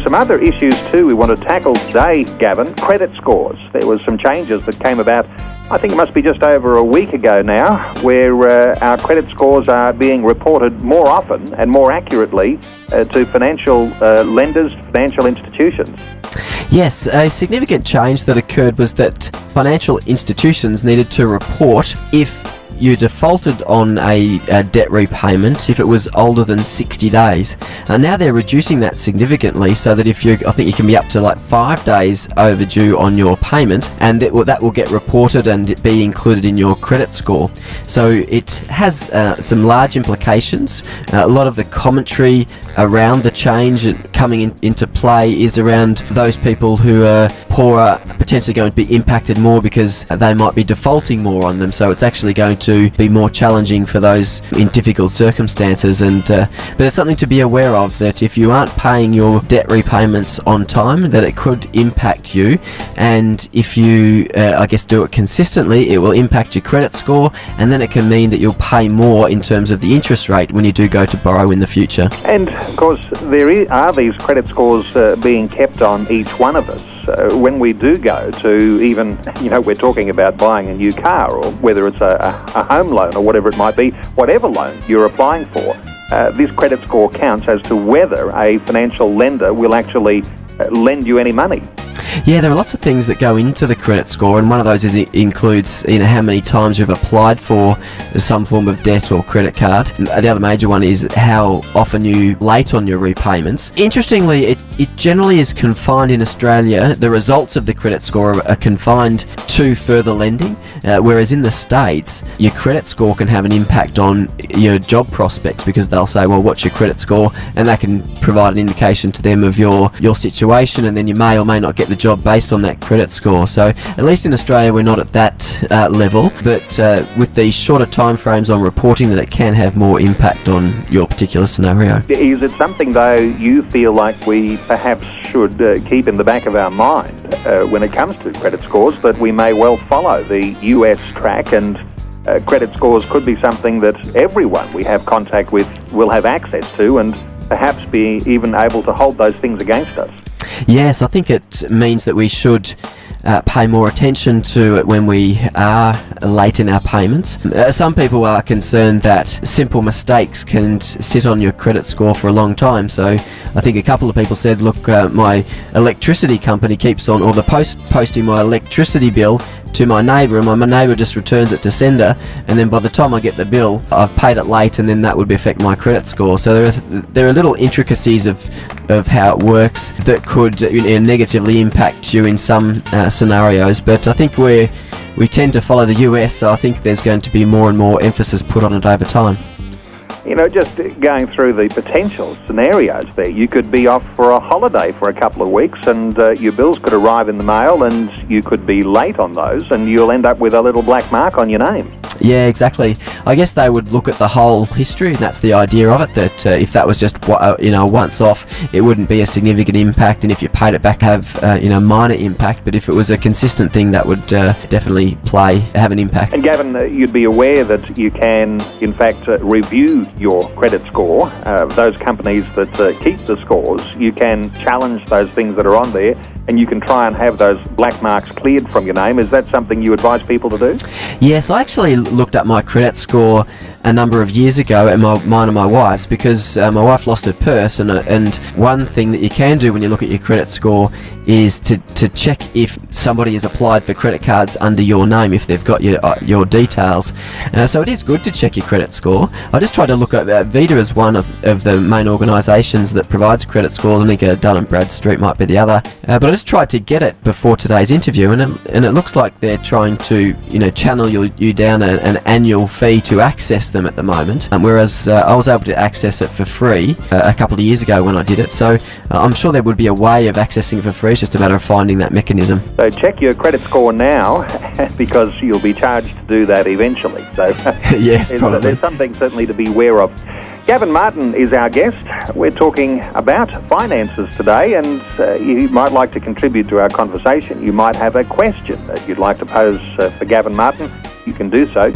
some other issues too we want to tackle today, Gavin. Credit scores. There was some changes that came about, I think it must be just over a week ago now, where our credit scores are being reported more often and more accurately to financial lenders, financial institutions. Yes, a significant change that occurred was that financial institutions needed to report if you defaulted on a debt repayment if it was older than 60 days. And now they're reducing that significantly, so that I think you can be up to like 5 days overdue on your payment, and that will get reported and be included in your credit score. So it has some large implications. A lot of the commentary around the change coming into play is around those people who are poorer potentially going to be impacted more because they might be defaulting more on them. So it's actually going to be more challenging for those in difficult circumstances. But it's something to be aware of, that if you aren't paying your debt repayments on time, that it could impact you. And if you, do it consistently, it will impact your credit score, and then it can mean that you'll pay more in terms of the interest rate when you do go to borrow in the future. And of course, are these credit scores being kept on each one of us. When we do go to even, we're talking about buying a new car, or whether it's a home loan or whatever it might be, whatever loan you're applying for, this credit score counts as to whether a financial lender will actually lend you any money. Yeah, there are lots of things that go into the credit score, and one of those includes how many times you've applied for some form of debt or credit card. The other major one is how often you're late on your repayments. Interestingly, it generally is confined in Australia. The results of the credit score are confined to further lending, whereas in the States, your credit score can have an impact on your job prospects, because they'll say, well, what's your credit score? And that can provide an indication to them of your situation, and then you may or may not get the job based on that credit score. So at least in Australia, we're not at that level, but with the shorter time frames on reporting, that it can have more impact on your particular scenario. Is it something, though, you feel like we perhaps should keep in the back of our mind when it comes to credit scores, that we may well follow the US track, and credit scores could be something that everyone we have contact with will have access to, and perhaps be even able to hold those things against us? Yes, I think it means that we should pay more attention to it when we are late in our payments. Some people are concerned that simple mistakes can sit on your credit score for a long time. So I think a couple of people said, look, my electricity company keeps on, or the posting my electricity bill to my neighbour, and my neighbour just returns it to sender, and then by the time I get the bill, I've paid it late, and then that would affect my credit score. So there are little intricacies of how it works that could negatively impact you in some scenarios. But I think we tend to follow the US, so I think there's going to be more and more emphasis put on it over time. Just going through the potential scenarios there, you could be off for a holiday for a couple of weeks, and your bills could arrive in the mail, and you could be late on those, and you'll end up with a little black mark on your name. Yeah, exactly. I guess they would look at the whole history, and that's the idea of it, that if that was just once off, it wouldn't be a significant impact, and if you paid it back, have minor impact. But if it was a consistent thing, that would definitely have an impact. And Gavin, you'd be aware that you can, in fact, review your credit score. Those companies that keep the scores, you can challenge those things that are on there, and you can try and have those black marks cleared from your name. Is that something you advise people to do? Yes, I actually looked up my credit score a number of years ago, and mine and my wife's, because my wife lost her purse, and one thing that you can do when you look at your credit score is to check if somebody has applied for credit cards under your name, if they've got your details. So it is good to check your credit score. I just tried to look at Vita as one of the main organisations that provides credit scores. I think Dun & Bradstreet might be the other, but I just tried to get it before today's interview, and it looks like they're trying to channel you down an annual fee to access them at the moment, whereas I was able to access it for free a couple of years ago when I did it. So I'm sure there would be a way of accessing it for free. It's just a matter of finding that mechanism. So check your credit score now, because you'll be charged to do that eventually. So yes, probably. There's something certainly to be aware of. Gavin Martin is our guest. We're talking about finances today, and you might like to contribute to our conversation. You might have a question that you'd like to pose for Gavin Martin. You can do so.